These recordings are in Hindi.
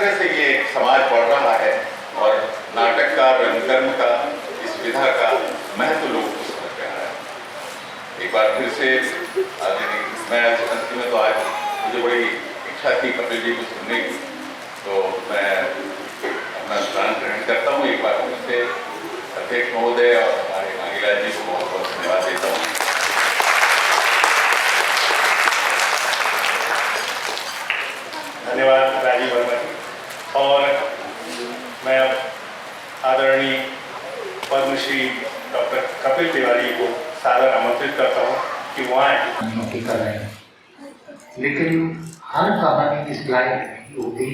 तरह से ये समाज बढ़ रहा है और नाटक का, रंगकर्म का, इस विधा का महत्व लोगों को समझ में आ रहा है। एक बार फिर से मैं अंत में तो आज मुझे बड़ी इच्छा थी कपिल जी को सुनने की, तो मैं अपना स्थान ग्रहण करता हूँ। एक बार फिर से अध्यक्ष महोदय और हमारे नागीलाल जी को बहुत बहुत धन्यवाद देता हूँ। धन्यवाद राजीव वर्मा जी। और मैं अब आदरणीय पद्मश्री डॉक्टर कपिल तिवारी को सादर आमंत्रित करता हूँ कि वो आए। कर रहे हैं, लेकिन हर कहानी इस लायक नहीं होती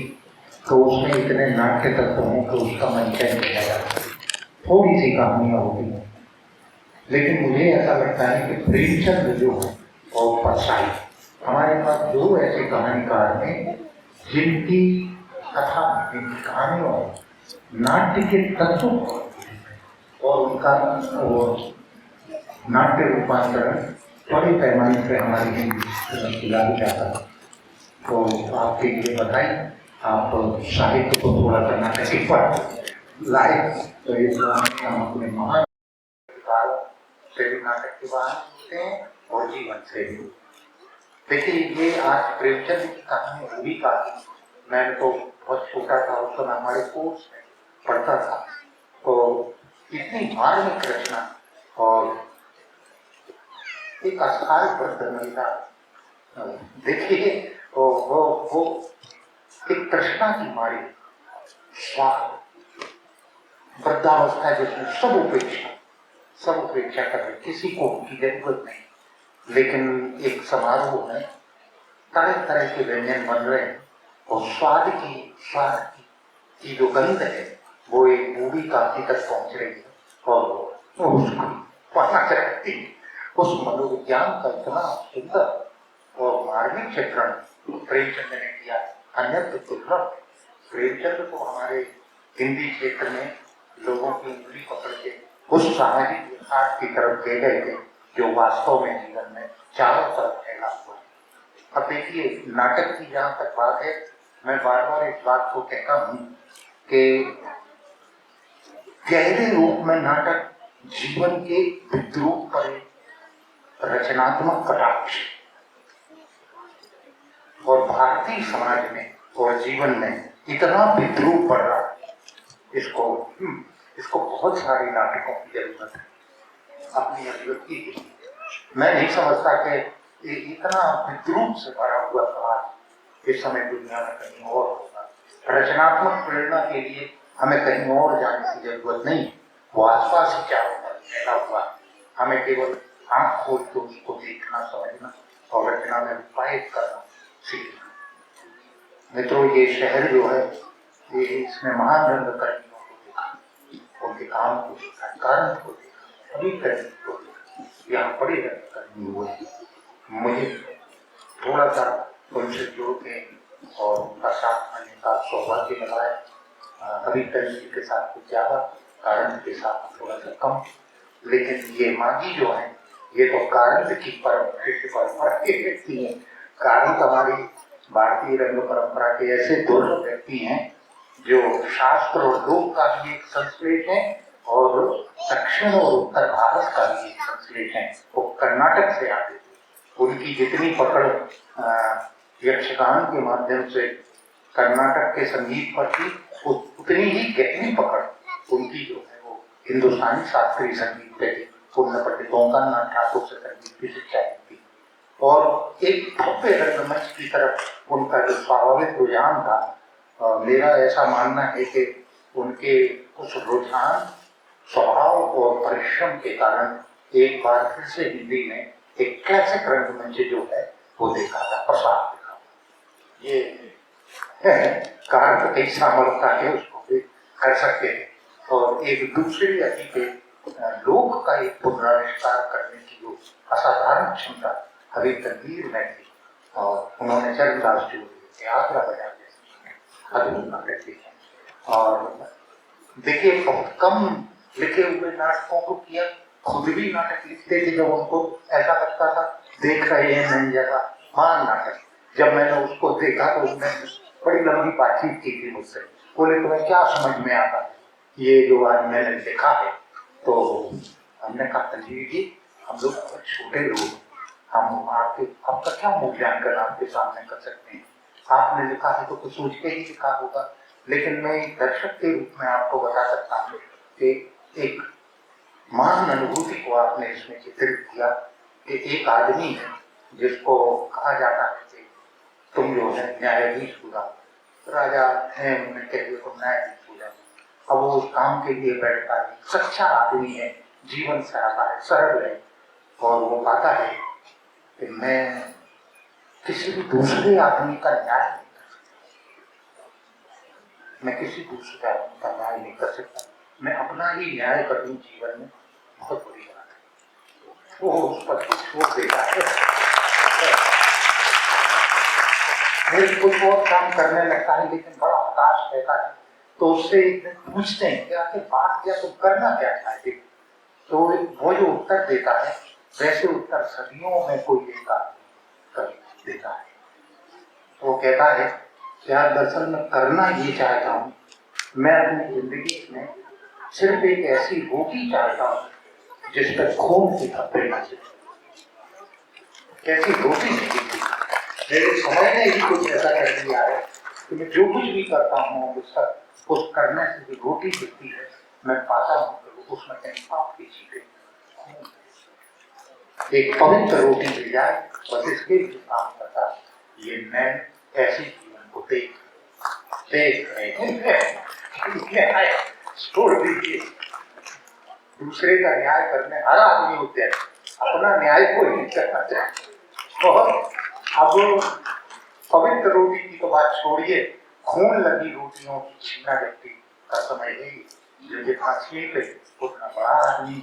तो उसमें इतने नाट्य तत्व हों कि उसका मंचन किया जाता। थोड़ी सी कहानियाँ होती हैं, लेकिन मुझे ऐसा लगता है कि प्रेमचंद जो है और परसाई, हमारे पास दो ऐसे कहानीकार हैं जिनकी कथा, जिनकी कहानियों नाट्य के तत्व और उनका नाट्य रूपांतरण बड़े पैमाने पर हमारी हिंदी खिला जाता है। तो आपके लिए बधाई, आप साहित्य को थोड़ा सा नाटक पर लाए। तो ये हम अपने महान से भी नाटक के बाहर होते हैं और जीवन से भी। देखिए, ये आज प्रेमचंद की कहानी रूबी का, मैंने तो बहुत छोटा था उस समय, हमारे कोर्स में पढ़ता था, तो इतनी मार्मिक रचना और एक अस्थायी वृद्ध महिला, देखिए वो एक तृष्णा की मारी स्वाद, वृद्धावस्था जिसमें सब उपेक्षा कर रहे, किसी को उनकी जरूरत नहीं, लेकिन एक समारोह में तरह तरह के व्यंजन बन रहे हैं और स्वाद की जो गंध है वो एक बूढ़ी काकी तक पहुंच रही है और उसको पाना चाहती है। उस मनोविज्ञान का इतना सुंदर और मार्मिक चित्रण प्रेमचंद ने किया। अन्यत्र दुर्लभ। प्रेमचंद को हमारे हिंदी क्षेत्र में लोगों की उंगली पकड़ के उस सामाजिक यथार्थ की तरफ ले गए थे जो वास्तव में जीवन में चारों तरफ फैला हुआ है। अब देखिए, नाटक की जहाँ तक बात है, मैं बार बार इस बात को कहता हूँ कि गहरे रूप में नाटक जीवन के विद्रूप पर रचनात्मक कटाक्ष, और भारतीय समाज में और जीवन में इतना विद्रूप बढ़ रहा है, इसको बहुत सारे नाटकों की जरूरत है अपनी अभिव्यक्ति की। मैं नहीं समझता कि इतना विद्रूप से भरा हुआ समाज इस समय दुनिया में कहीं और होगा। रचनात्मक प्रेरणा के लिए हमें कहीं और जाने की जरूरत नहीं, वो आसपास ही चारों तरफ फैला हुआ। हमें केवल आंख खोल के उसको देखना, समझना और रचना में रूपायित करना सीखना। मित्रों, ये शहर जो है, ये इसमें महान रंगकर्मियों को देखा, उनके काम को देखा, कारण को देखा, अभी कर्मी को देखा, यहाँ बड़े रंगकर्मी हुए। मुझे थोड़ा सा उनसे जुड़ के और उनका साथ आने का सौभाग्य मिला है। अभी कर्मी के साथ कुछ ज्यादा, कारण के साथ थोड़ा सा कम, लेकिन ये मागी जो है, ये तो कारण की परंपरा के व्यक्ति हैं। कारण हमारी भारतीय रंग परंपरा के ऐसे दुर्लभ व्यक्ति हैं जो शास्त्र और लोक का भी एक संश्लेष है और दक्षिण और उत्तर भारत का भी एक संश्लेष है। वो कर्नाटक से आते थे। उनकी जितनी पकड़ यक्षगान के माध्यम से कर्नाटक के संगीत पर थी, उतनी ही गहरी पकड़ उनकी जो है वो हिंदुस्तानी शास्त्रीय संगीत पे थी। पूर्ण पंडितों का नाथ ठाकुर से संगीत की शिक्षा थी और एक भव्य रंगमंच की तरफ उनका जो स्वाभाविक रुझान था। मेरा ऐसा मानना है कि उनके उस रुझान, स्वभाव और परिश्रम के कारण एक बार फिर से हिंदी में एक क्लासिक रंगमंच जो है वो देखा था, प्रसाद देखा। ये कारण कई सामर्थ्य है, उसको भी कर सकते हैं। और एक दूसरी अति पे लोक का एक पुनराविष्कार करने की जो असाधारण क्षमता हरी तनवीर में थी, और उन्होंने चरणदास जी यात्रा बजा अद्भुत नाटक लिखे। और देखिए, बहुत कम लिखे हुए नाटकों को किया, खुद भी नाटक लिखते थे जब उनको ऐसा लगता था देख रहे हैं नई जगह। महान नाटक, जब मैंने उसको देखा तो उसमें बड़ी लंबी बातचीत की थी मुझसे। बोले तुम्हें क्या समझ में आता है ये जो आज मैंने लिखा है? तो हमने कहा संजीव जी, हम लोग बहुत छोटे लोग, हम आपका क्या मूल्यांकन आपके सामने कर सकते हैं? आपने लिखा है तो कुछ सोच के ही लिखा होगा, लेकिन मैं एक दर्शक के रूप में आपको बता सकता हूँ कि एक महान अनुभूति को आपने इसमें चित्रित किया कि एक आदमी है जिसको कहा जाता है कि तुम जो है न्यायाधीश हुआ, राजा है उन्होंने कह दिया तुम न्यायाधीश हुआ। अब वो उस काम के लिए बैठता है, सच्चा आदमी है, जीवन से आता है, सरल है, और वो पाता है कि मैं किसी भी दूसरे आदमी का न्याय नहीं कर सकता, मैं किसी दूसरे आदमी का न्याय नहीं कर सकता, मैं अपना ही न्याय कर दूं जीवन में, बहुत बड़ी बात है। वो उस पर छोड़ देता है, फिर कुछ और काम करने लगता है, लेकिन बड़ा हताश रहता है। तो उससे एक दिन पूछते हैं कि आखिर बात क्या, तुम करना क्या चाहते? तो वो जो उत्तर देता है, वैसे उत्तर सदियों में कोई एक आदमी कर देता है। वो कहता है कि यार दरअसल मैं करना ये चाहता हूँ, मैं अपनी जिंदगी में सिर्फ एक ऐसी रोटी चाहता हूँ जिस पर खून की धब्बे न चले। कैसी रोटी नहीं थी, मेरे समय ने ही कुछ ऐसा कर दिया है कि मैं जो कुछ भी करता हूँ उस करने से जो रोटी दिखती है, मैं पाता हूँ कि उसमें कहीं पाप की चीजें, एक पवित्र रोटी मिल जाए, बस इसके लिए काम करता है। ये मैं ऐसे जीवन को देख छोड़ दीजिए, दूसरे का न्याय करने हर आदमी होते हैं, अपना न्याय को ही करना चाहिए। और अब पवित्र रोटी की तो बात छोड़िए, खून लगी रोटियों की छीना व्यक्ति का समय ही, जो जितना छीन ले उतना बड़ा आदमी।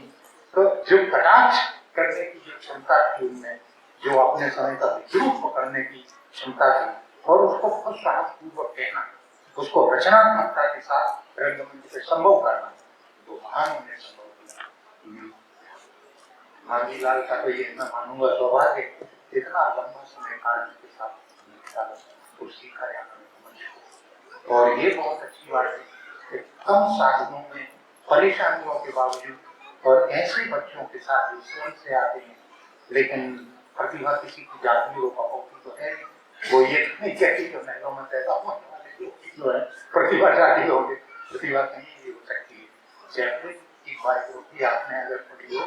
तो जो कटाक्ष करने की जो क्षमता थी उनमें, जो अपने समय का विद्रूप पकड़ने की क्षमता थी, और उसको बहुत साहसपूर्वक कहना, उसको रचनात्मकता के साथ रंगमंच पे संभव करना, तो महान उन्हें संभव किया। मांझीलाल का तो ये मैं मानूंगा सौभाग्य, इतना लंबा समय काल के साथ तो सीखा जाना। और ये बहुत अच्छी बात है कि कम साधनों में, परेशानियों के बावजूद, और ऐसे बच्चों के साथ जो स्वयं से आते हैं, लेकिन प्रतिभा किसी की जाती हो पाती तो है, वो ये नहीं कहती कि मैं में कहता हूँ जो है प्रतिभाशाली होंगे, प्रतिभा कहीं भी हो सकती है। जैसे की बायोग्राफी आपने अगर पढ़ी हो,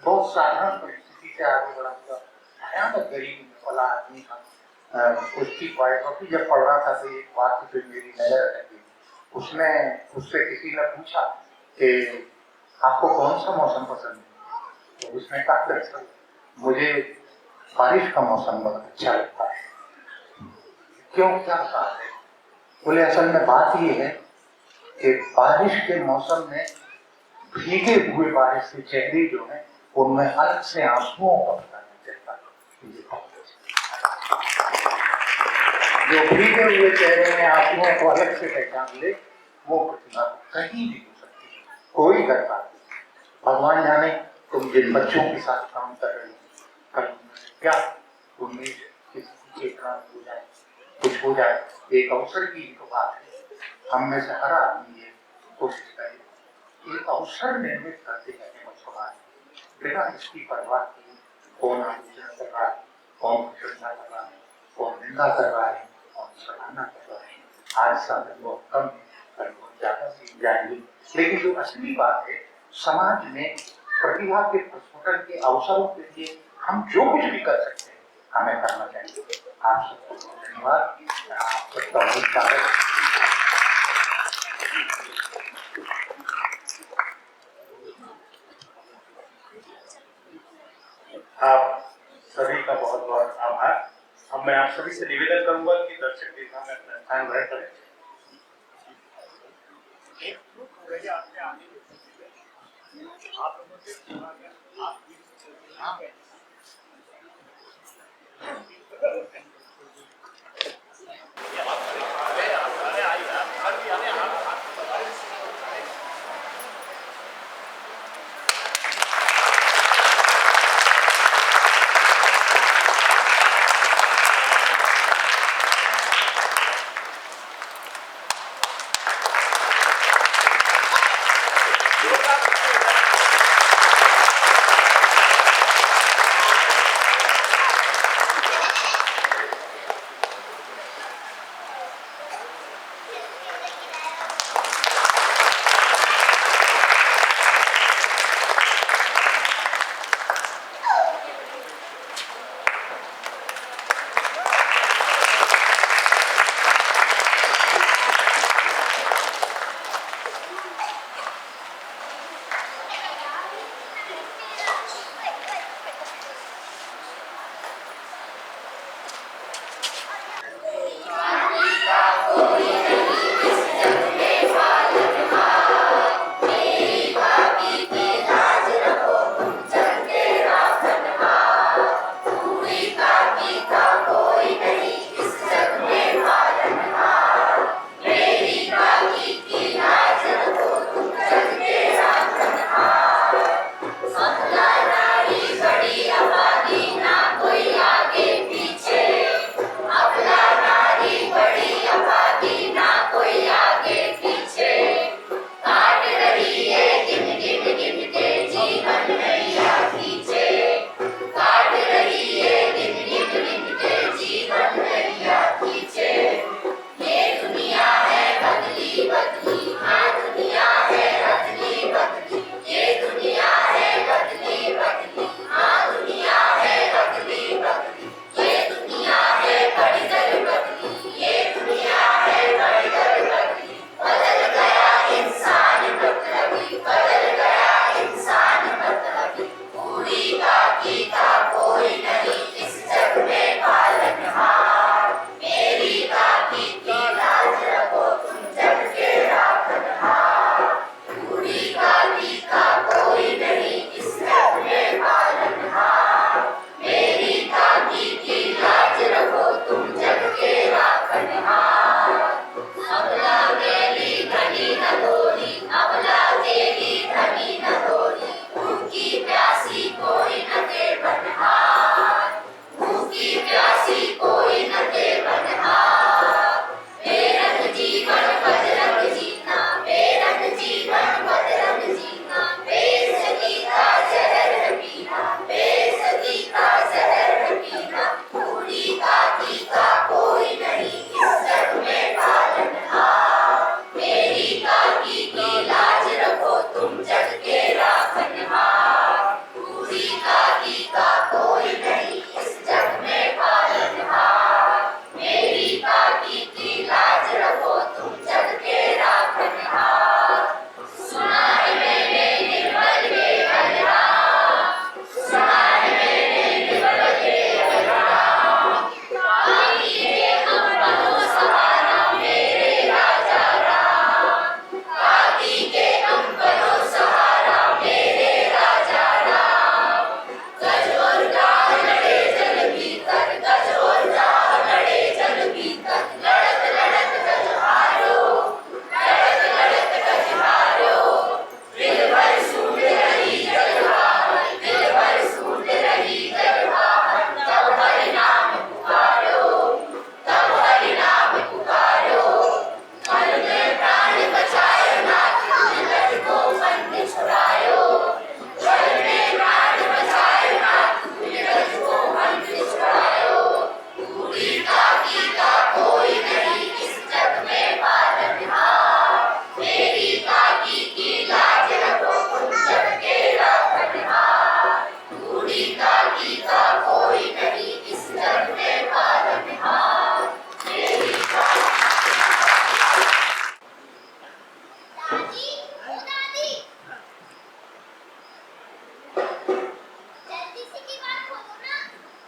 बहुत साधारण परिस्थिति से आगे बढ़ा हुआ भयानक गरीब में पला आदमी था। उसकी बायोग्राफी जब पढ़ रहा था तो एक बात तो मेरी नजर अटकी। उसने उससे किसी ने पूछा कि आपको कौन सा मौसम पसंद है? तो उसने कहा दरअसल मुझे बारिश का मौसम बहुत अच्छा लगता है। क्यों, क्या बात है? बोले असल में बात ये है कि बारिश के मौसम में भीगे हुए बारिश के चेहरे जो है उनमें अलग से आंसुओं का पता नहीं चलता। जो भीगे हुए चेहरे में आंसुओं को अलग से पहचान ले, वो प्रतिभा कहीं भी हो सकती है, कोई कर पाती। भगवान जाने तुम जिन बच्चों के साथ काम कर रहे हो, कल क्या उनमें किसी चेतना हो जाए, कुछ हो जाए, एक अवसर की तो बात है। हम में से हर आदमी ये कोशिश करे, एक अवसर निर्मित करते हैं समाज, बिना इसकी परवाह की कौन आलोचना कर रहा है, कौन प्रशंसा कर रहा है, कौन निंदा कर रहा है, कौन सराहना कर रहा है। आज साधन बहुत कम है, कल बहुत ज्यादा सीख जाएंगे, लेकिन जो असली बात है, समाज में प्रतिभा के प्रस्फुटन के अवसरों के लिए हम जो कुछ भी कर सकते हैं हमें करना चाहिए। आप सबको धन्यवाद, आप सबका बहुत स्वागत। आप सभी का बहुत बहुत आभार। अब मैं आप सभी से निवेदन करूंगा कि दर्शक देखा में अपना स्थान ग्रहण करें।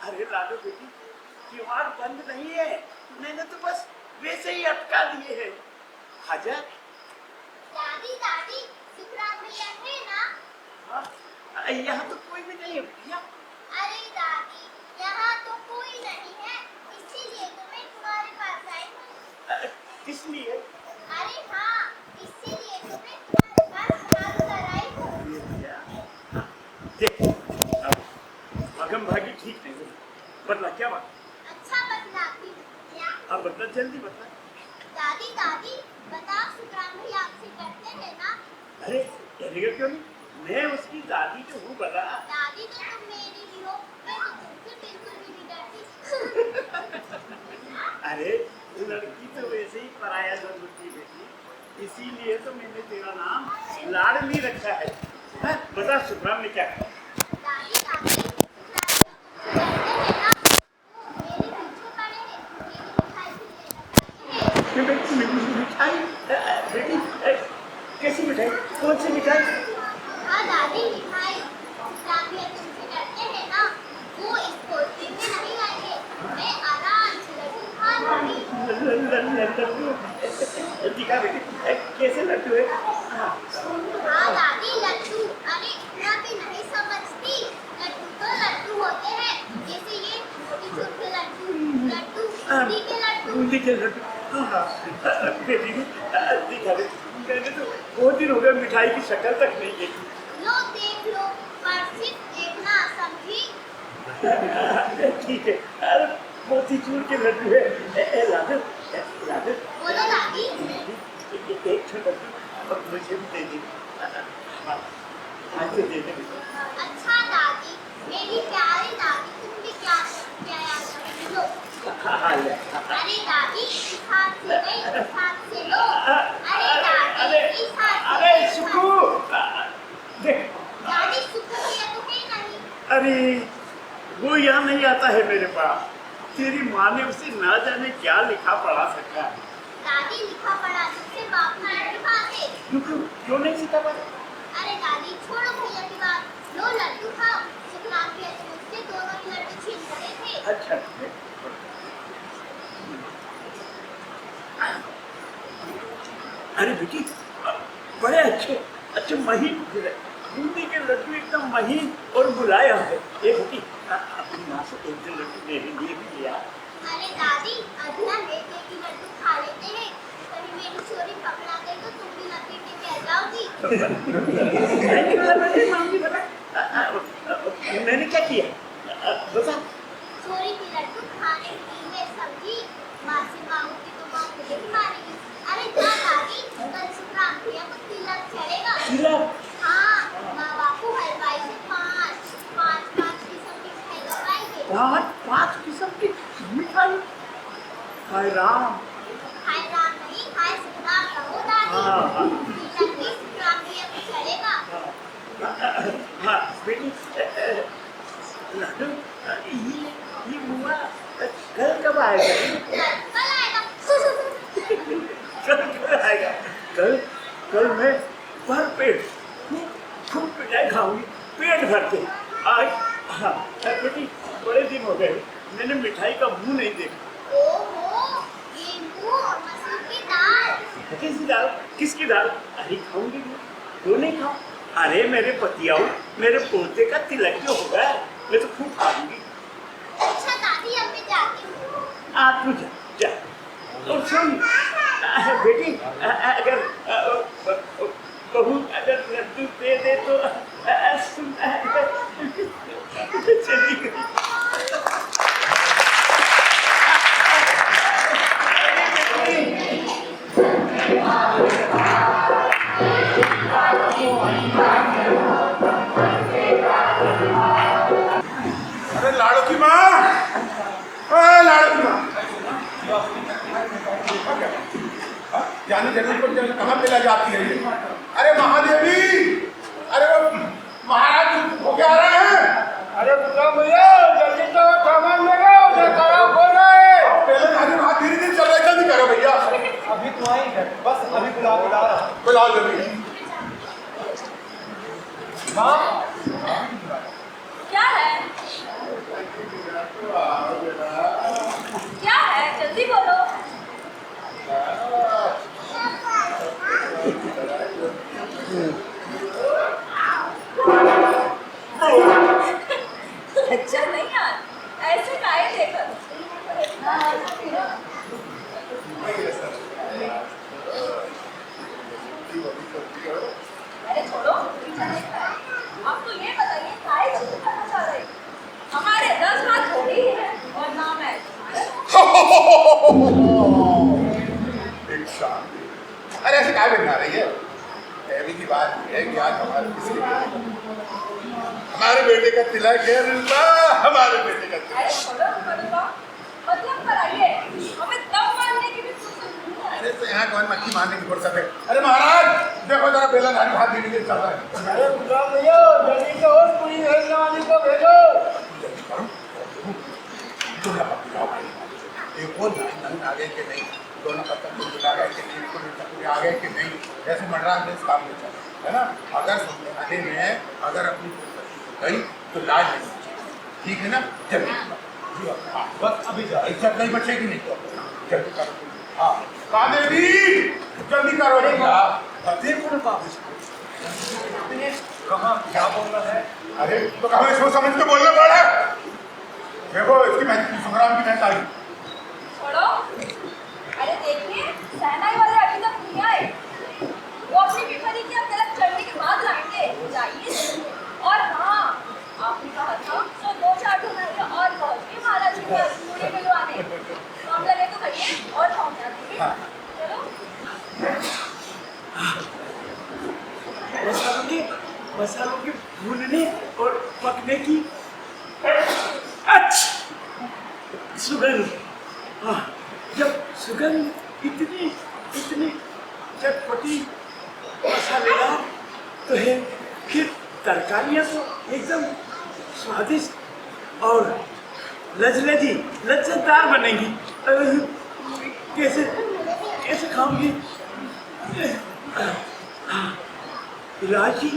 अरे लाडो बेटी, किवाड़ बंद नहीं है, मैंने तो बस वैसे ही अटका लिए है। आजा। दादी दादी सुखराम भैया है ना? हाँ, यहाँ तो कोई भी नहीं है भैया। अरे दादी, यहाँ तो कोई नहीं है, इसीलिए तो मैं तुम्हारे पास आई हूँ। किस लिए? अरे हाँ, इसीलिए तो मैं तुम्हारे पास बात कर आई हूँ। देख, अगम भागी ठीक नहीं है। बदला क्या बात? अच्छा बतलाती हूँ। क्या? अब बदला, जल्दी बदला। दादी दादी बताओ, सुखराम भैया आपसे डरते हैं ना? अरे डरेगा क्यों नहीं, मैं उसकी दादी तो हूँ बता। दादी तो तुम मेरी भी हो, मैं तो तुमसे बिल्कुल भी नहीं डरती। अरे लड़की तो वैसे ही पराया धन होती है बेटी, इसीलिए तो मैंने तेरा नाम लाडली रखा है। हाँ, बता सुखराम ने क्या कहा? दादी दादी सुखराम भैया तुमसे डरते हैं ना? वो मेरे पीछे पड़े हैं, मेरी मिठाई भी लेना चाहते हैं। मिठाई? बेटी कैसी मिठाई, कौन सी मिठाई? हाँ दादी, मिठाई। सुखराम भैया तुमसे डरते हैं ना? वो इस पोटली में नहीं आएंगे, मैं आराम से लड्डू खा लूंगी। लड्डू दिखा बेटी, कैसे लड्डू है? हाँ दादी, लड्डू। अरे इतना भी नहीं समझती, लड्डू तो लड्डू होते हैं, जैसे ये मोतीचूर के लड्डू, लड्डू बूंदी के लड्डू। बूंदी के लड्डू, हाँ बेटी दिखा दे। मैंने तो बहुत दिन हो गए मिठाई की शक्ल तक नहीं देखी। लो देख लो, पर सिर्फ देखना, समझी? ठीक है, अरे मोतीचूर के लड्डू है। लाडो लाडो, बोलो दादी। एक छोटा और मुझे भी दे दे। आज से दे दे। अच्छा दादी, मेरी प्यारी दादी, तुम भी क्या क्या याद रखती हो? हाँ ले। अरे दादी, इस हाथ से नहीं, इस हाथ से लो। अरे दादी, इस हाथ से अरे नहीं, इस हाथ सुखू देख। से। दादी सुखू भैया तो है नहीं। अरे वो यहाँ नहीं आता है मेरे पास। तेरी माँ ने उसे ना जाने क्या लिखा पढ़ा सका। दादी लिखा पढ़ा जिससे बाप का सिखाते। क्यों नहीं सीखा पढ़ा? अरे दादी छोड़ो भैया की बात, लो लड्डू खाओ। सुखराम भैया तो मुझसे दोनों ही लड्डू छीन रहे थे। अच्छा अरे बेटी, बड़े अच्छे अच्छे महीन बूंदी के लड्डू, एकदम महीन और मुलायम है। ये बेटी अपनी माँ से एक दिन लड्डू मेरे लिए भी लिया। अरे दादी, अदना एक एक लड्डू खा लेते हैं, कहीं मेरी चोरी पकड़ा गई तो तुम भी लपेटे में आ जाओगी। मैंने क्या किया बता? चोरी की लड्डू खाने की मैं समझी, माँ से मांगूंगी तो माँ मुझे भी मारेगी। अरे जा दादी, कल सुखराम भैया को तिलक चढ़ेगा। तिलक? हाँ, माँ बापू हलवाई से पाँच किस्म की मिठाई लगवाएंगे। पाँच किस्म की मिठाई? हाय राम। हाय राम नहीं, हाय सुखराम कहो दादी। तिलक भी सुखराम भैया को चढ़ेगा। हाँ बेटी, लाडो ये बुआ कल कब आएगा? कल आएगा। कल आएगा? कल मैं भर पेट खूब मिठाई खाऊंगी, पेट भर के। आज हाँ बेटी, बड़े दिन हो गए मैंने मिठाई का मुंह नहीं देखा। ओहो, ये मुंह और मसूर की दाल, कैसी दाल? किसकी दाल? अरे खाऊंगी मैं, क्यों नहीं खाऊं? अरे मेरे पतियाओ, मेरे पोते का तिलक जो होगा मैं तो खूब खाऊंगी। अच्छा दादी अब मैं जाती हूँ। आप तू जा जा। और सुन बेटी, अगर बहू अगर लड्डू दे दे तो सुन चली गई। अरे लाड़ू की माँ, अरे लाड़ू की माँ, जाने जरूर पर जाने कहाँ मिला जाती है ये? अरे महादेवी, अरे वो महाराज हो क्या रहे हैं? अरे भैया जल्दी तो सामान ले लो, उधर खराब हो रहा है। पहले खाली हाथ धीरे धीरे चल रहा है, जल्दी करो भैया। अभी तो आई है, बस अभी बुला रहा। बुलाओ जल्दी। माँ क्या है? क्या है? जल्दी बोलो। अच्छा नहीं यार, ऐसे काहे देखकर? अरे छोड़ो, आप तो ये बताइए काहे चुप करना चाह रहे? हमारे 10 हाथ थोड़ी है और नाम है अरे ऐसे क्या बना रही है? पहली की बात है कि आज हमारे बेटे का तिलक है रिल्पा, हमारे बेटे का तिलक। अरे छोड़ो करूँगा, मतलब कराइए, हमें तब मारने की भी फुर्सत नहीं है। अरे तो यहाँ कौन मक्खी मारने की फुर्सत है? अरे महाराज देखो जरा बेला धारी हाथ धीरे धीरे चल रहा है। अरे भैया जल्दी से और पूरी भेजने वाली को भेजो। एक और लाइन आगे के नहीं, दोनों का तक बुला गए कि नहीं, कोई आ गए कि नहीं, जैसे मंडराज में इस काम में चला है ना। अगर समझाने में अगर अपनी गई तो लाज नहीं, ठीक है ना? जल्दी हाँ, बस अभी जाओ, इज्जत नहीं बचेगी नहीं तो जल्दी करो। हाँ कादेवी जल्दी करो भैया। देखो ना बाबू कहाँ क्या बोल रहा है? अरे तो हमें सोच समझ के बोलना पड़ा। देखो इसकी संग्राम की महत्ता आई। छोड़ो, अरे देखिए सहनाई वाले अभी तक नहीं आए, वो अपनी बीमारी की अब तिलक चढ़ने के बाद लाएंगे, जाइए। और हाँ, आपने कहा था तो 2-4 ढूंढेंगे और बहुत ही महाराज जी का पूरे मिलवाने, तो हम लगे तो कहिए और पहुंच जाएंगे। चलो मसालों के भूनने और पकने की सुगंध, जब सुगंध इतनी चटपटी मसालेदार तो है, फिर तरकारियाँ तो एकदम स्वादिष्ट और लज्जतदार बनेगी। कैसे खाऊंगी? इलायची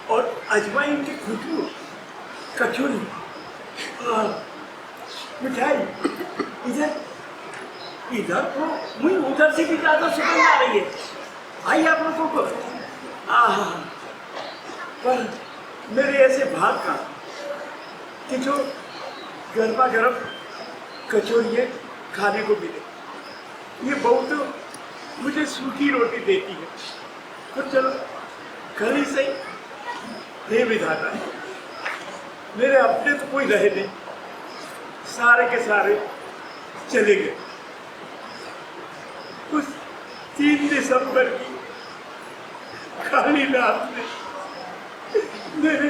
और अजवाइन की खुशबू, कचौरी, मिठाई, इधर तो मुझे उधर से भी ज्यादा सुगंध आ रही है। आई आप लोगों को पर मेरे ऐसे भाग का कि जो गरमा गरम कचौरियाँ खाने को मिले। ये बहू तो मुझे सूखी रोटी देती है, तो चलो घर ही सही। हे विधाता, मेरे अपने तो कोई रहे नहीं, सारे के सारे चले गए। उस 3 दिसंबर की काली रात में मेरे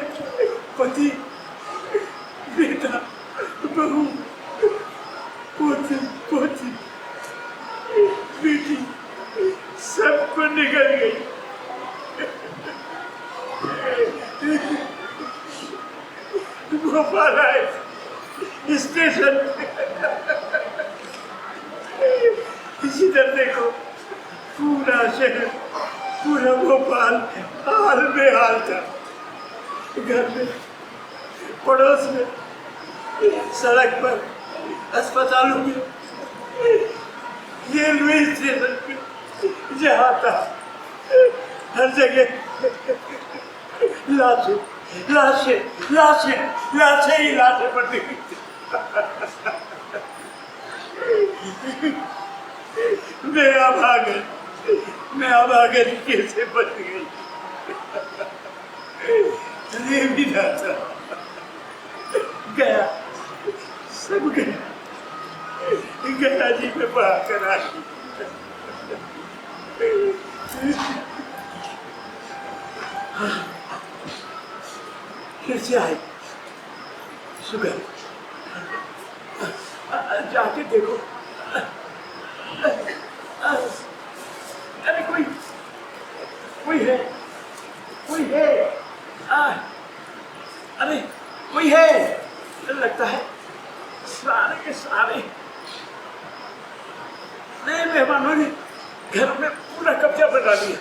पति, बेटा, बहू, पोते पोती, बेटी सबको निकल गई। भोपाल आए स्टेशन, इसी तरह देखो पूरा शहर, पूरा भोपाल हाल बेहाल था। घर में, पड़ोस में, सड़क पर, अस्पतालों में, रेलवे स्टेशन पे जहाँ था हर जगह लाशें लाशें लाशें लाशें ही लाशें पड़ी हुई थी। मैं अब आगे कैसे बच गई? ये भी ना था, गया, सब गया, गया जी में बहा कर आ गई। फिर से आई शुगर, जाके देखो, अरे कोई है, अरे कोई है, लगता है सारे के सारे नए मेहमानों ने घर में पूरा कब्जा बना लिया।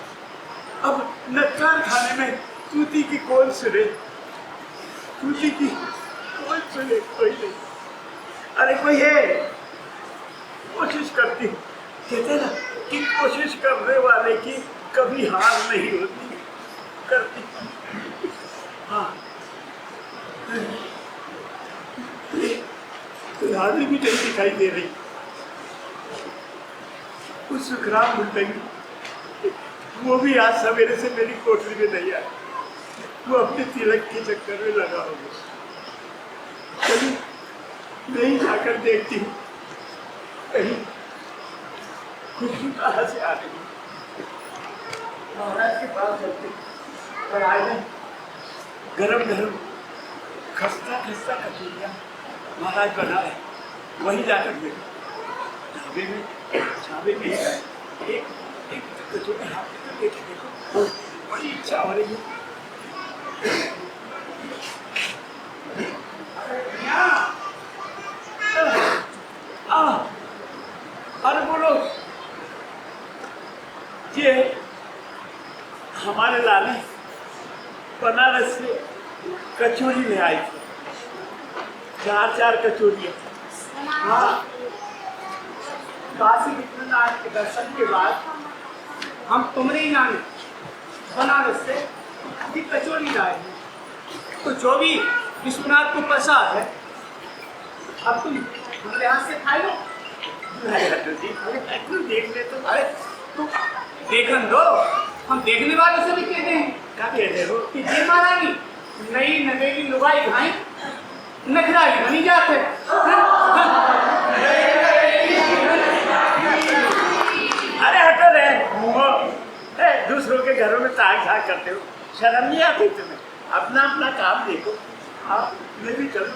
अब नक्कार खाने में तूती की कौन सुने, तूती की कौन सुने, कोई नहीं। अरे कोई है, कोशिश करती हूँ, कहते ना कि कोशिश करने वाले की कभी हार नहीं होती, करती। हाँ, रानी भी नहीं दिखाई दे रही। उस सुखराम मुंडगी, वो भी आज सवेरे से मेरी कोठरी में नहीं आया, वो अपने तिलक के चक्कर में लगा होगा। चलिए मैं ही जाकर देखती हूँ कहीं खुशबू कहाँ से आ रही। महाराज के पास चलते पर आए हैं गरम गरम खस्ता खस्ता कचौरियाँ महाराज बना है, वही जाकर देखो। ढाबे में एक कचौरी हाथ में तो देखे, देखो बड़ी इच्छा हो रही है। अरे बोलो, ये हमारे लाली बनारस से कचौरी ले आई थी, 4 कचौरियाँ। हाँ, काशी विश्वनाथ के दर्शन के बाद हम तुम्हारी नानी बनारस से ये कचौरी लाए हैं, तो जो भी विश्वनाथ को पसंद है अब तुम हमारे हाथ से खा लो। अरे तुम देख ले तो, अरे तुम देखन दो, हम देखने वालों से भी कहते हैं। क्या कहते हो कि जे महारानी नई नवेली लुगाई भाई नखराई बनी जाते। अरे हटो रे, दूसरों के घरों में ताक झाक करते हो, शर्म नहीं आती तुम्हें? अपना अपना काम देखो। आप मैं भी चलो।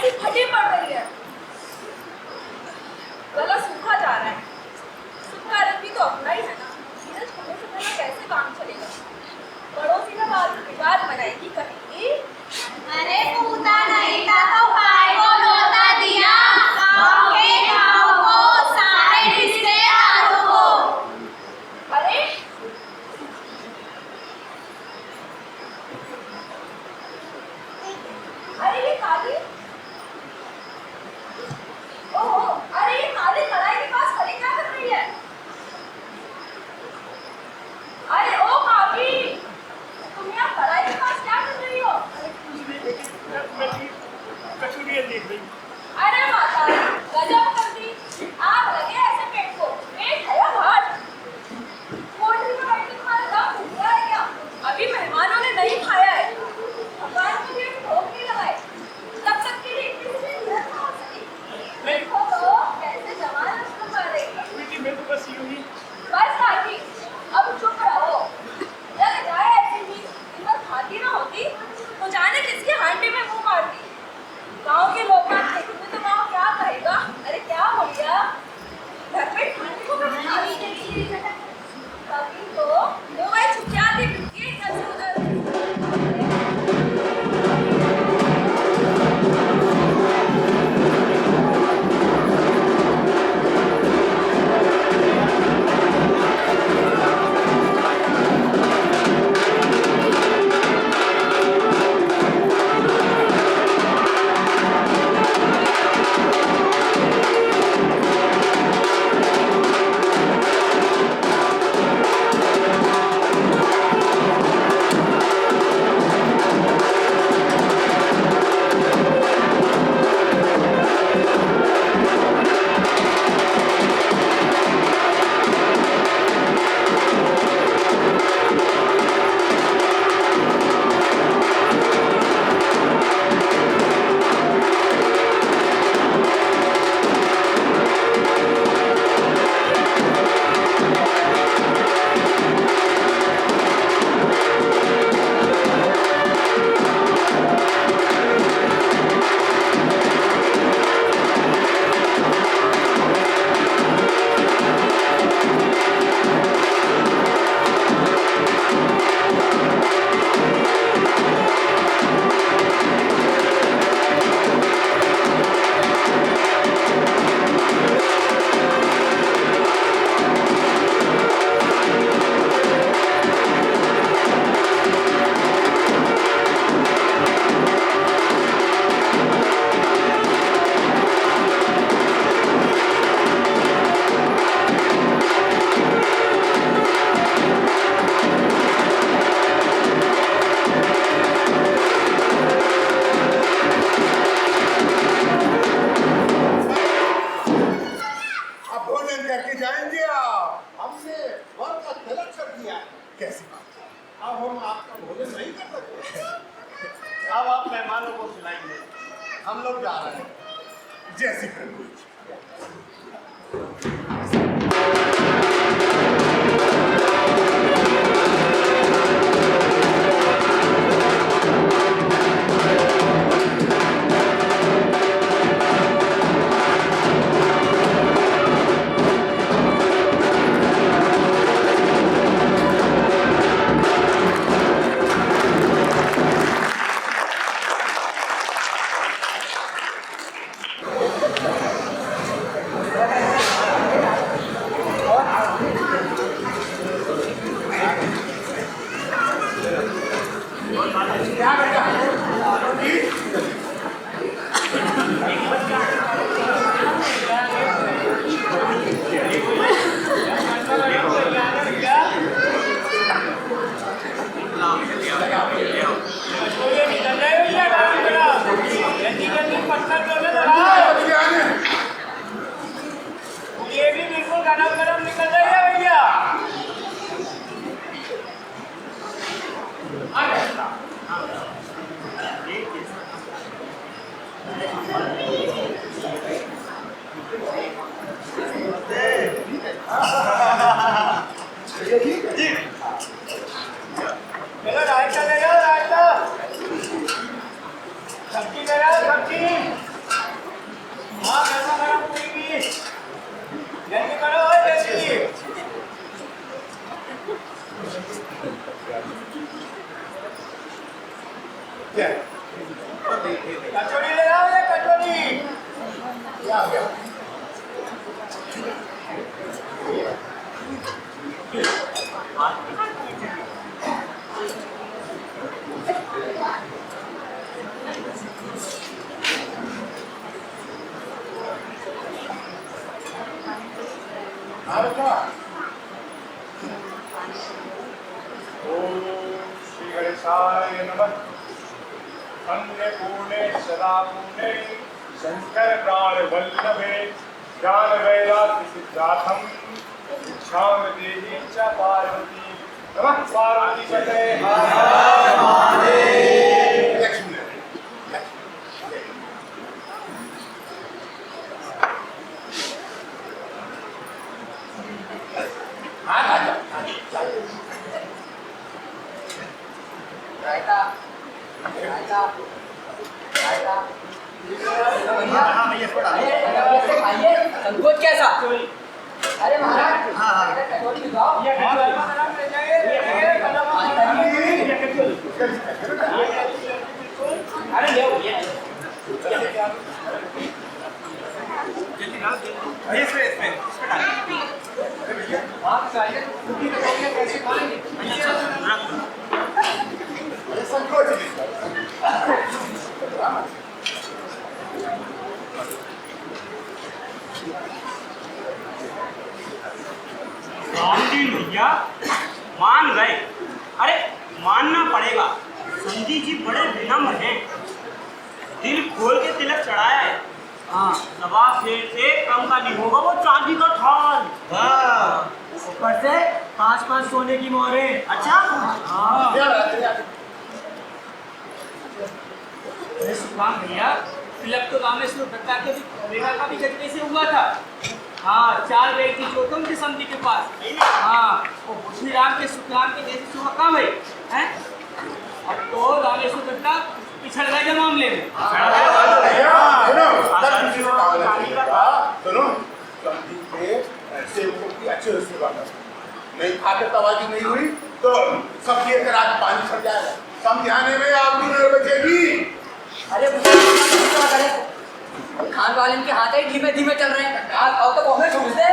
कैसी फटी पड़ रही है। गला सूखा जा रहा है। सूखा रंग भी तो अपना ही है ना। धीरज होने से पहले कैसे काम चलेगा। पड़ोसी का विवाद बनाएगी कहेगी अरे पूता नहीं था तो काय को रोता दिया, गाँव के गाँव को सारे रिश्तेदारों को। अरे अरे ये काली, ओहो, अरे ये काली कढ़ाई के पास खड़ी क्या कर रही है। अरे ओ काकी, तुम यहाँ कढ़ाई के पास क्या कर रही हो। कचौड़ियाँ देख रही। अरे माता गजब कर दी। आग लगे ऐसे पेट को। पेट है या भात। कोठरी में बैठ के तुम्हारा दम घुट रहा है क्या। अभी मेहमानों ने नहीं खाया है। भगवान को भी भोग नहीं लगाए। तब तक के लिए इतनी सी धीरज कहाँ से आई? देखो तो कैसे जवान रस्म कर रही है। बेटी मैं तो बस यूं ही। बस काकी, अब चुप रहो। जल जाए ऐसे ही। इधर खाती ना होती तो जाने किसके हांडी में मुंह मारती। गाँव के लोग बात देखेंगे तो गाँव क्या कहेगा। अरे क्या हो गया, घर पे खाने को तभी तो मोबाइल छुप जाती फिरती इधर से उधर। कैसी बात है? अब हम आपका भोजन नहीं कर सकते। अब आप मेहमानों को सुनाएंगे। हम लोग जा रहे हैं। जैसी प्रभु। ये भी बिल्कुल गरम गरम निकल रही है भैया। चलो रायता ले जाओ, रायता। सब्जी ले जाओ, सब्जी। क्या कचौड़ी ले आओ ये कचौड़ी। क्या हो गया? अरे क्या? ओम श्री गणेशाय नमः। अन्नपूर्णे सदा पूर्णे शंकर प्राण वल्लभे ज्ञान वैराग्य सिद्धार्थम इच्छाम देवी च पार्वती नमः पार्वती पते हर हर महादेव। लक्ष्मी हाँ राजा रायता रायता रायता। हाँ भैया थोड़ा आइए संकोच कैसा? अरे महाराज कचौड़ी भिजवाओ। अरे ले आओ ये। आप चाहिए कुकी कचौड़ियाँ कैसे खाएंगे? संकोच नहीं रामदीन भैया मान गए। अरे मानना पड़ेगा, संजी जी बड़े विनम्र हैं। दिल खोल के तिलक चढ़ाया है। हाँ, सवा से कम का नहीं होगा वो चांदी का थाल। ऊपर से 5-5 सोने की मोहरें। अच्छा हाँ। अरे सुभान भैया, तिलक तो रामेश्वर दत्ता के भी कलेगा का भी जज्बे से हुआ था। हाँ, 4 व्यक्ति चोटों के समझी के पास। हाँ, वो श्री राम के सुखराम के जैसे सुबह कहाँ भाई हैं? अब तो रामेश्वर दत्ता पिछड़ गए मामले में। सुनो, संदीप के सेवकों की अच्छे से सेवा करो। नहीं खाकर तवाजी नहीं हुई तो सब ये कर आज पानी छड़ जाएगा। समझाने में आपकी नजर बचेगी। अरे खान वाले के हाथ ही धीमे धीमे चल रहे हैं। आओ तो हमें ठूस दे।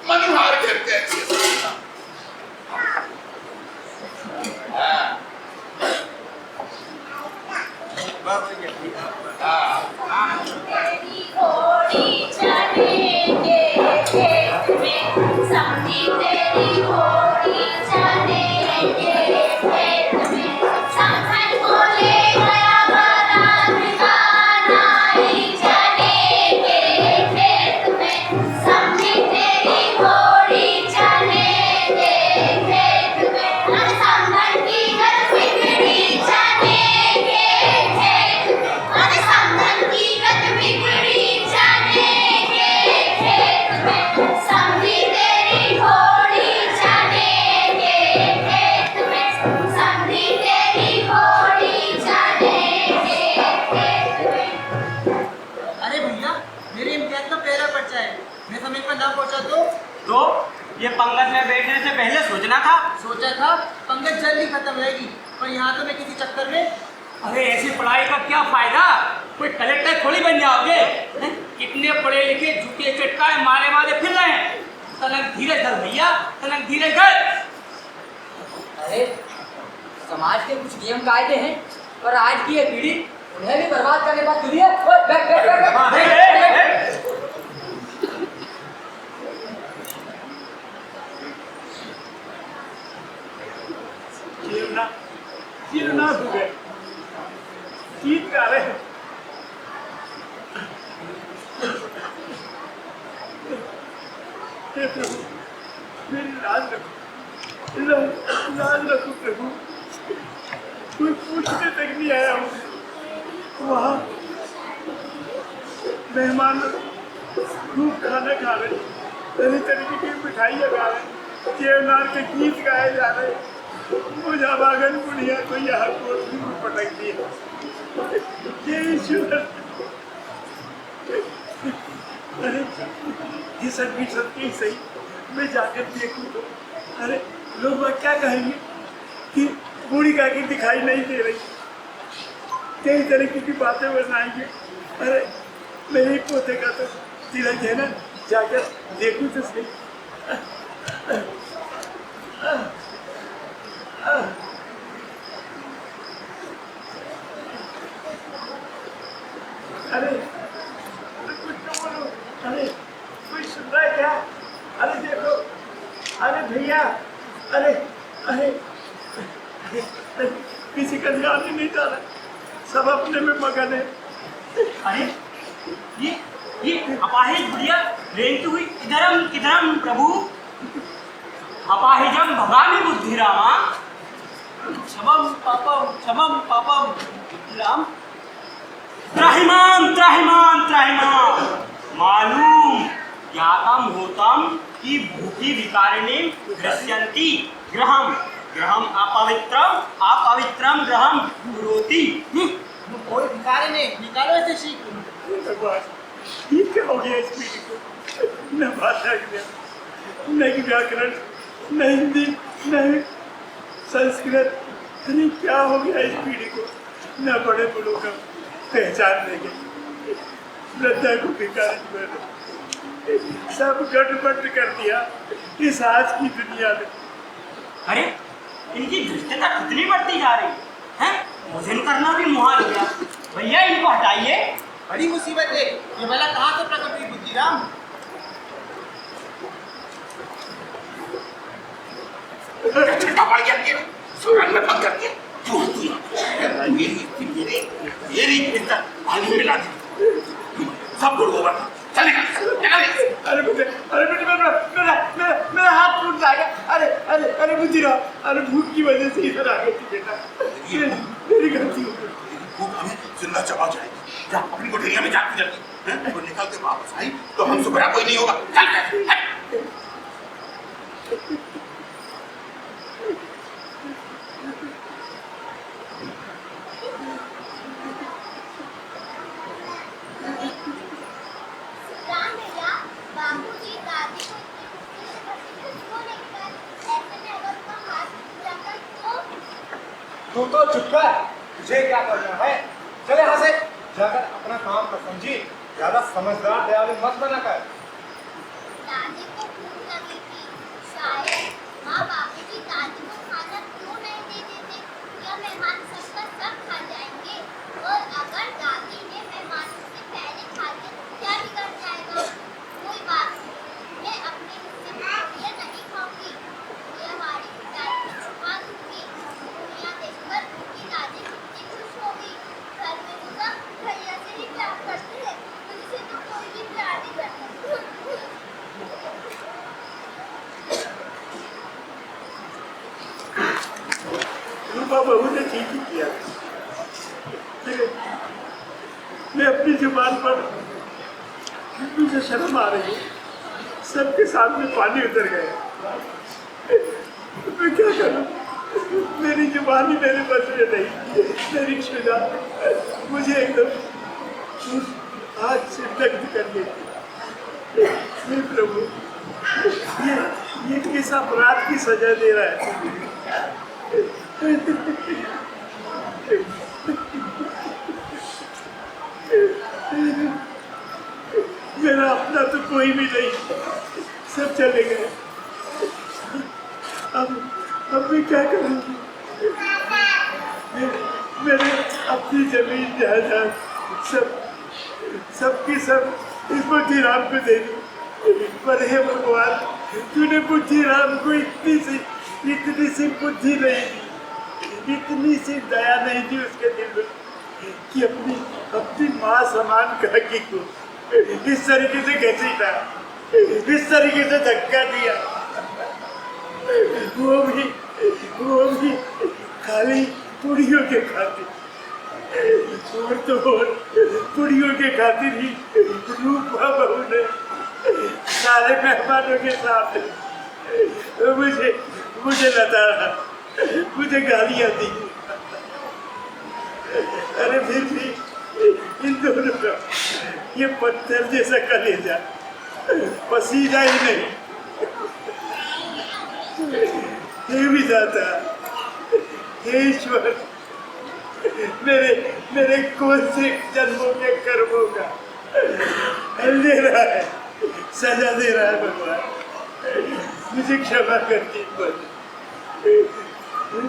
मनुहार करते हैं। तेरी घोड़ी चलेंगे खेत में, समझी तेरी घोड़ी चलेंगे खेत में। समझन को ले गया बारात गाना ही चलेंगे खेत में। समझी तेरी घोड़ी चलेंगे खेत में। समझन की घर बिगड़ी चलेंगे खेत में। समझन की गत बिगड़ी चलेंगे खेत में। समझी तेरी घोड़ी चलेंगे खेत में। समझी तेरी घोड़ी चलेंगे खेत में। अरे भैया मेरे इम्तियाज का पहला पर्चा है। मैं समय पर ना पहुंचा तो ये पंगत में बैठने से पहले सोचना था। सोचा था पंगत जल्दी खत्म रहेगी, पर यहाँ तो मैं किसी चक्कर में। अरे ऐसी पढ़ाई का क्या फायदा? कोई कलेक्टर थोड़ी बन जाओगे। हैं? कितने पढ़े लिखे झूठे चटकाए मारे मारे फिर रहे हैं। तनक धीरे धर भैया, तनक धीरे धर। अरे समाज के कुछ नियम कायदे हैं, पर आज की ये पीढ़ी उन्हें भी बर्बाद करने बात दुनिया। बैठ बैठ बैठ बैठ। जीना हुए गीत गा रहे हैं। हे प्रभु मेरी लाज रखो, लाज रखो प्रभु। कोई पूछने तक नहीं आया हूँ। वहाँ मेहमान खूब खाना खा रहे, तरह तरीके की मिठाइयाँ गा रहे, देवनार के गीत गाए जा रहे। मुझे भागन बुढ़िया को यहाँ कोठरी में पटक दिया। ये ईश्वर, अरे ये सब भी सत्य ही सही। मैं जाकर देखूं तो अरे लोग वह क्या कहेंगे कि बूढ़ी काकी दिखाई नहीं दे रही, कई तरीके की बातें बनाएंगे। अरे मेरे पोते का तो तिलक है ना, जाकर देखूं तो सही। अरे कुछ तो बोलो, अरे कोई सुन रहा है क्या? अरे देखो, अरे भैया, अरे अरे किसी का ध्यान ही नहीं जा रहा, सब अपने में मगन है। अरे ये अपाहिज बुढ़िया रेंटू हुई किधरम प्रभु, अपाहिजम भगामी बुद्धिरामा, क्षमम पापम राम, त्राहिमाम मालूम यातम होतम की भूखी विकारिणी दृश्यन्ति ग्रहम अपवित्रम ग्रहम गुरोति। कोई विकारिणी निकालो ऐसे शीख। ये क्या हो गया इस पीढ़ी को? न भाषा ज्ञान, न व्याकरण, न हिंदी, न संस्कृत, नहीं क्या हो गया इस पीढ़ी को? न बड़े बड़ों का पहचान देंगे, वृद्धा को भिखारी में सब गड़बड़ कर दिया इस आज की दुनिया में। अरे इनकी दुष्टता कितनी बढ़ती जा रही है, भोजन करना भी मुहाल हो गया। भैया इनको हटाइए। बड़ी मुसीबत है, ये वाला कहाँ से प्रकट हुई बुद्धिराम? छक्का पड़ गया ये सुरान में बंद कर दिया। ये आलू मिला दी सब गुड़ गोबर चलेगा। अरे बेटे मेरा हाथ टूट जाएगा। अरे बुद्धिराम, अरे भूख की वजह से इधर आ गई थी बेटा, मेरी गलती हो गई। भूख हमें जिंदा चबा जाएगी। जा अपनी कोठरिया में जाती जल्दी, वो निकल के वापस आई तो हमसे बड़ा कोई नहीं होगा। चल राम भैया, बाबूजी दादी को क्यों नहीं कर? ऐसे में अगर उसका हाथ जाकर तू तो चुप कर, तुझे क्या करना है? चल यहाँ से जाकर अपना काम कर, समझी? ज्यादा समझदार दयालु मत बना कर। दादी को भूख लगी थी, शायद माँ बाबूजी दादी को खाना क्यों नहीं दे देते? क्या मेहमान सबका सब खा जाएंगे? और अगर दादी ने मेहमानों से पहले खा लिया तो क्या बिगड़ जाएगा? कोई बात नहीं, मैं अपने हिस्से में ये नहीं खाऊंगी, ये हमारी दादी को छुपा दूंगी। दुनिया देखकर उनकी दादी कितनी खुश होगी। घर में तो सब भैया से ही प्यार करते हैं, मुझसे तो कोई भी प्यार नहीं करता। रूपा बहू ने ठीक ही किया। मैं अपनी जुबान पर मुझे शर्म आ रही है, सबके सामने पानी उतर गया। मैं क्या करूं? मेरी जुबान ही मेरे बस में नहीं, मेरी शुजा मुझे एकदम आज से दग्ध कर देती। हे प्रभु, ये किस अपराध की सजा दे रहा है? मेरा अपना तो कोई भी नहीं, सब चले गए। अब मैं क्या करूँगी? मैंने अपनी जमीन जायदाद सबकी सब इस बुद्धिराम को दे दी, पर हे भगवान, तूने बुद्धिराम को इतनी सी बुद्धि नहीं दी, इतनी सी दया नहीं दी उसके दिल में कि अपनी माँ समान काकी को इस तरीके से घसीटा, इस तरीके से धक्का दिया, वो भी खाली पुड़ियों के खातिर, और तो और पुड़ियों के खातिर ही रूपा बहू ने सारे मेहमानों के सामने मुझे लताड़ा, मुझे गालियाँ दी। अरे फिर भी इन दोनों का ये पत्थर जैसा कलेजा पसीजा ही नहीं, हे विधाता, हे ईश्वर, मेरे कौन से जन्मों के कर्मों का फल दे रहा है, सजा दे रहा है भगवान। मुझे क्षमा कर दीजिए।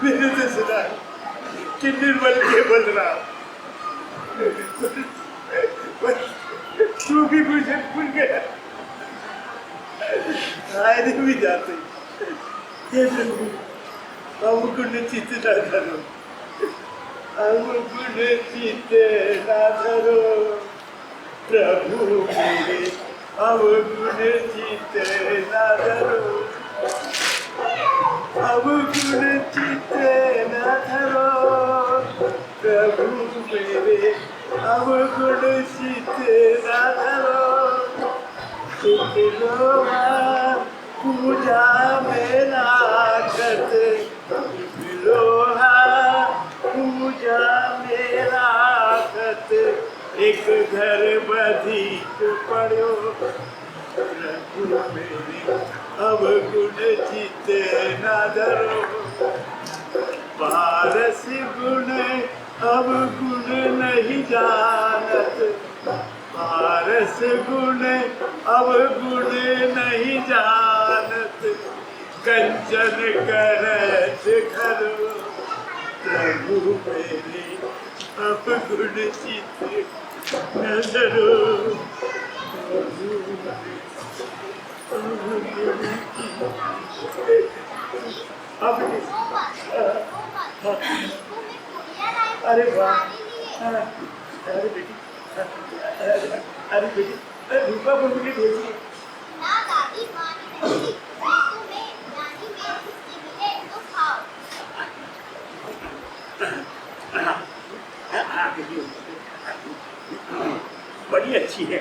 मैंने तो सुना कि निर्मल के बोल रहा तू भी मुझे भूल गया। आए भी जाते ये प्रभु, अवगुण चित्त न धरो, अवगुण चित्त न धरो प्रभु मेरे, अवगुण चित्त न धरो, अवगुण चित्त न धरो प्रभु मेरे, अवगुण चित्त न धरो। पूजा में लागत लोहा, पूजा में लागत एक घर बधिक पड़ो प्रभु मेरे, अवगुण चित्त न धरो। पारस गुण अवगुण नहीं जानत, पारस गुण अवगुण नहीं जानत, कंचन करत घरो प्रभु मेरे, अवगुण चित्त न धरो। अरे वाह, अरे बेटी, अरे बेटी, रूपा बोल के भेजिए। ना दादी मानी नहीं, तुम्हें नानी में किसकी मिले तो खाओ। बड़ी अच्छी है।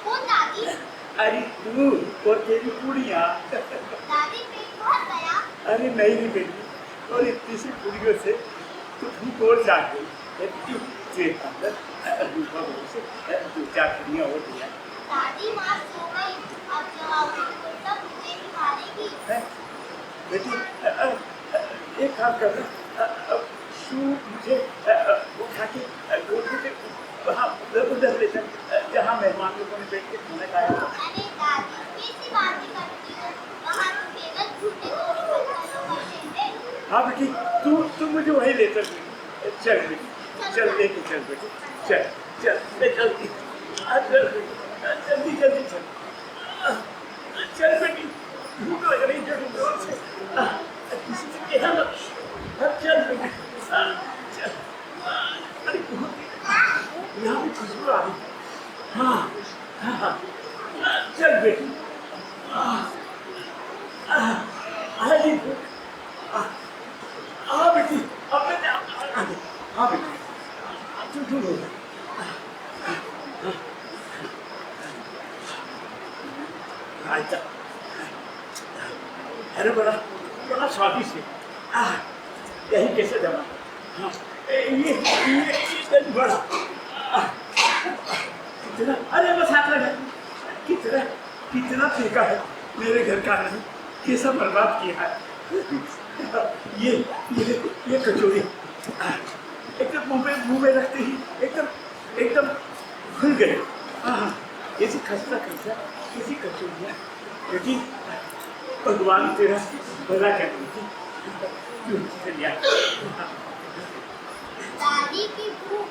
कौन दादी? अरे तू और तेरी कुड़िया। दादी पेट बहुत गया। अरे नहीं री बेटी, और इतनी सी कुड़ियों से तो भूख और जाग गई। रूपा बोल से दो चार कुड़ियाँ और दिया। दादी माँ सो गई, अब जब आओगी तो मुझे भी मारेगी। बेटी एक काम कर, तू मुझे उठा के गोद में वहाँ उधर ले चल, जहाँ मेहमान लोगों ने बैठ के खाना खाया। अरे दादी कैसी बातें करती हो, वहाँ तो केवल झूठे दोस्त करते हैं। हाँ बेटी, तू मुझे वही ले चल। चल बेटी, चल लेके चल बेटी, चल चल जल्दी, जल्दी जल्दी चल, चल बेटी, भूख लग रही है जोर से, किसी से कहा ना, चल बेटी, चल। अरे यहाँ भी खुशबू आ रही। हाँ हाँ, चल बेटी, हाँ बेटी, अब मैं हाँ बेटी, तू दूर हो जा। अच्छा, अरे बड़ा स्वादिष्ट है। यही कैसे दबा। हाँ, ये बड़ा कितना, अरे बस हाथ लगा, कितना फेंका है मेरे घर का नहीं, ये सब बर्बाद किया है। ये कचौड़ी एकदम मुंह में रखते ही एकदम खुल गए। कैसी खस्ता कैसी कचौड़ियाँ बेटी, भगवान तेरा भला करेंगे। दादी की भूख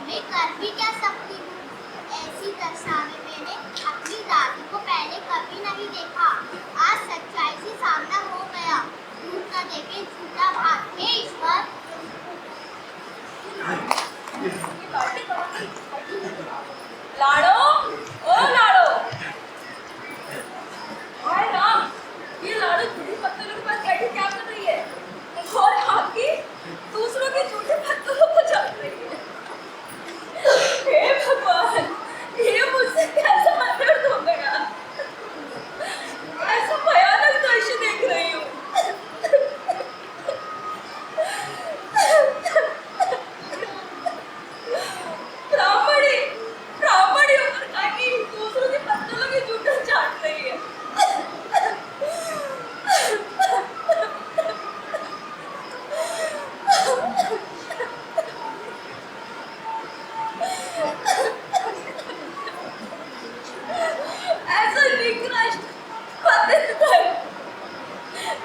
मैं कर भी क्या सकती हूँ, ऐसी दर्शावे मैंने अपनी दादी को पहले कभी नहीं देखा। आज सच्चाई से सामना हो गया, झूठ न देखे झूठा भात। हे ईश्वर, लाड़ो, ओ लाड़ो, हाय राम, ये लाड़ो झूठे पत्तलों के पास बैठी क्या कर रही है? और आपकी दूसरों के झूठे पत्तलों को चाट रही है। हे भगवान, ये मुझसे कैसा अनर्थ हो गया? ऐसा भयानक दृश्य देख रही हूँ। ब्राह्मणी होकर काकी दूसरों के पत्तलों के जूठे चाट रही है।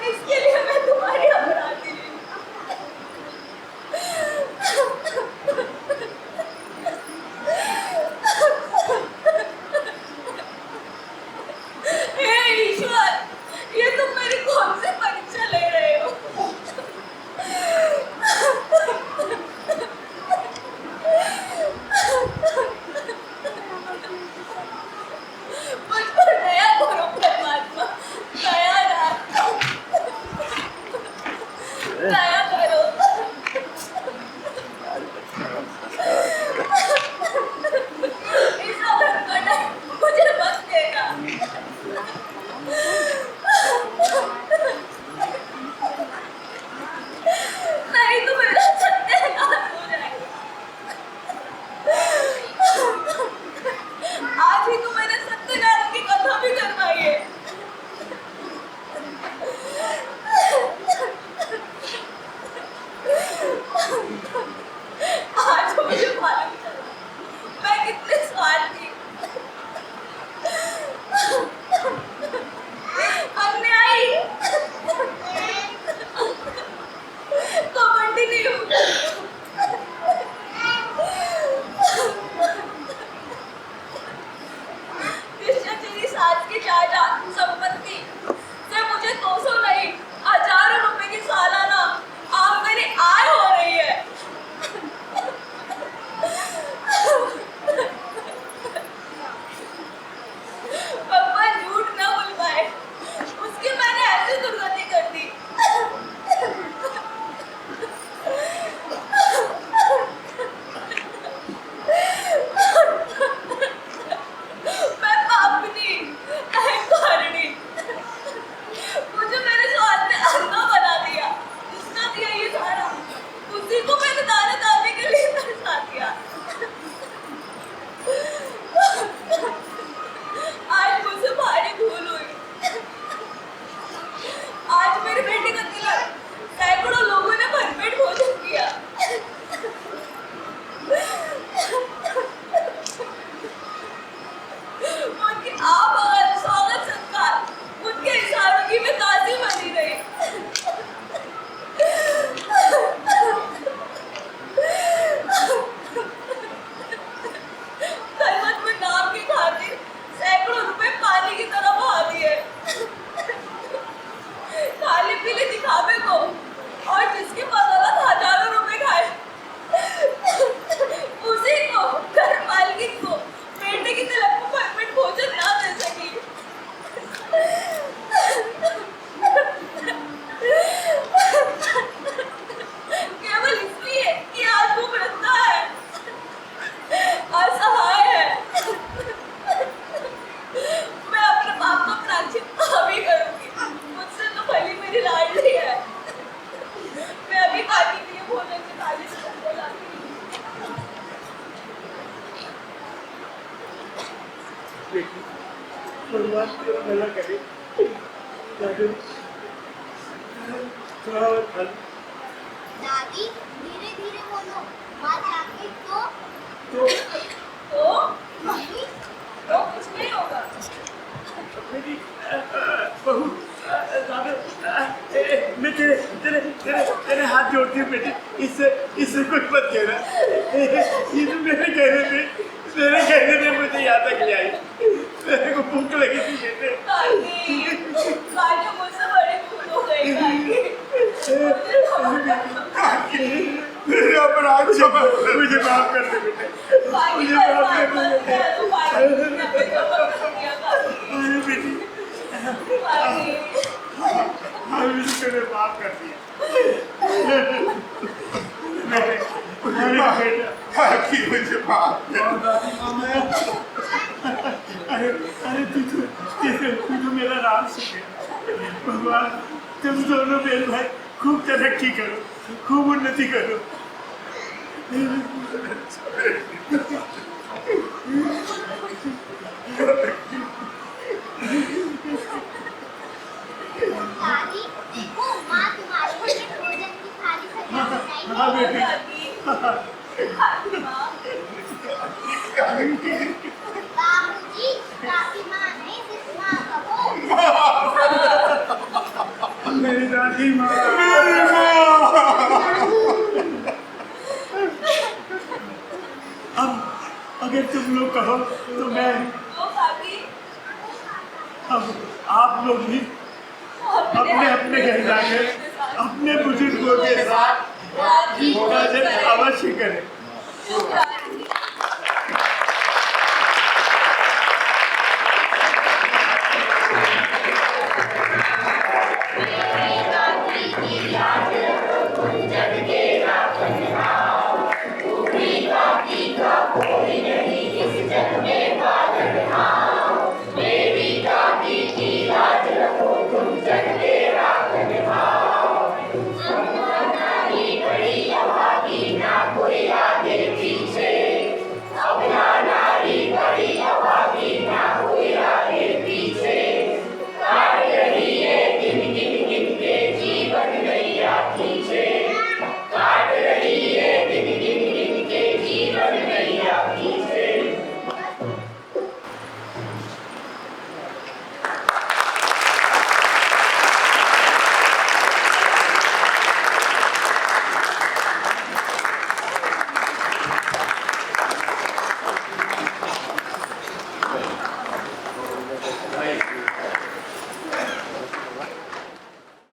इसके लिए मैं तुम्हारी अपराधी हूँ। हे ईश्वर, ये तुम मेरी कौन सी परीक्षा ले रहे हो? मुझ पर दया करो परमात्मा, दया करो। इस औरत को ना मुझे बख्श देना। नहीं तो मेरा सत्यानाश हो जाएगा। आज ही तो मैंने सत्यनारायण की कथा भी करवाई है। आज मुझे मालूम चला मैं कितने स्वार्थी, अन्यायी, कपटी हूँ। कृष्णचरी सास की जायदाद संपत्ति से मुझे 200 नहीं, हजारों रुपए की सालाना आमदनी आय हो रही है। भगवान झूठ न बोल पाए, उसकी मैंने ऐसी दुर्गति कर दी। मैं पापनी, अहंकारिणी, मुझे मेरे स्वार्थ ने अंधा बना दिया। जिसने दिया ये सारा, उसी को मैंने दाने दाने के लिए तरसा दिया। आज मुझसे भारी भूल हुई। आज मेरे बेटे का तिलक सैकड़ों लोगों ने भरपेट भोजन किया। उनकी आवाज, स्वागत सत्कार, उनके इशारों की मैं ताज़ी बनी रही। खलवत में नाम की खातिर सैकड़ों रुपए पानी की तरह बहा दिए। खाली पीले दिखावे को, और जिसके बदौलत हजारों रुपए खाए, उसी को, घर मालकिन को बेटे की तिलक में भरपेट भोजन ना दे सकी। केवल इसलिए कि आज वो वृद्धा है, असहाय है। मैं अपने पाप का प्रायश्चित अभी करूंगी। मुझसे तो भली मेरी लाडली है। मैं अभी खाने के लिए भोजन की थाली से अंदर लाती हूँ। बेटी, भगवान तेरा भला करे। थोड़ा और खा लो। दादी धीरे धीरे बोलो, माँ जाके तो नहीं, तो कुछ नहीं होगा। मेरी बहू, मैं तेरे तेरे तेरे तेरे हाथ जोड़ती हूँ बेटी, इससे कुछ मत कहना। ये तो मेरे कहने में मुझे यहाँ तक ले आई। मेरे को भूख लगी थी बेटे। दादी मुझसे बड़ी भूल हो गई। मेरे अपराध क्षमा कर। मुझे माफ कर दे बेटे, मुझे माफ कर दे बेटी। मैंने माफ कर दिया बाकी मुझे माफ कर। अरे तू तो मेरा राम सुखे। भगवान तुम दोनों बहन भाई खूब तरक्की करो, खूब उन्नति करो। दादी देखो, माँ तुम्हारे लिए भोजन की थाली सजा के हाँ लाई बेटी। है। बाबूजी, काकी माँ नहीं, सिर्फ माँ कहो। मेरे दादी माँ। अब अगर तुम लोग कहो तो मैं तो दादी अब आप लोग भी अपने अपने घर जाकर अपने बुजुर्गों के साथ दादी इबादत अवश्य करें। शुक्र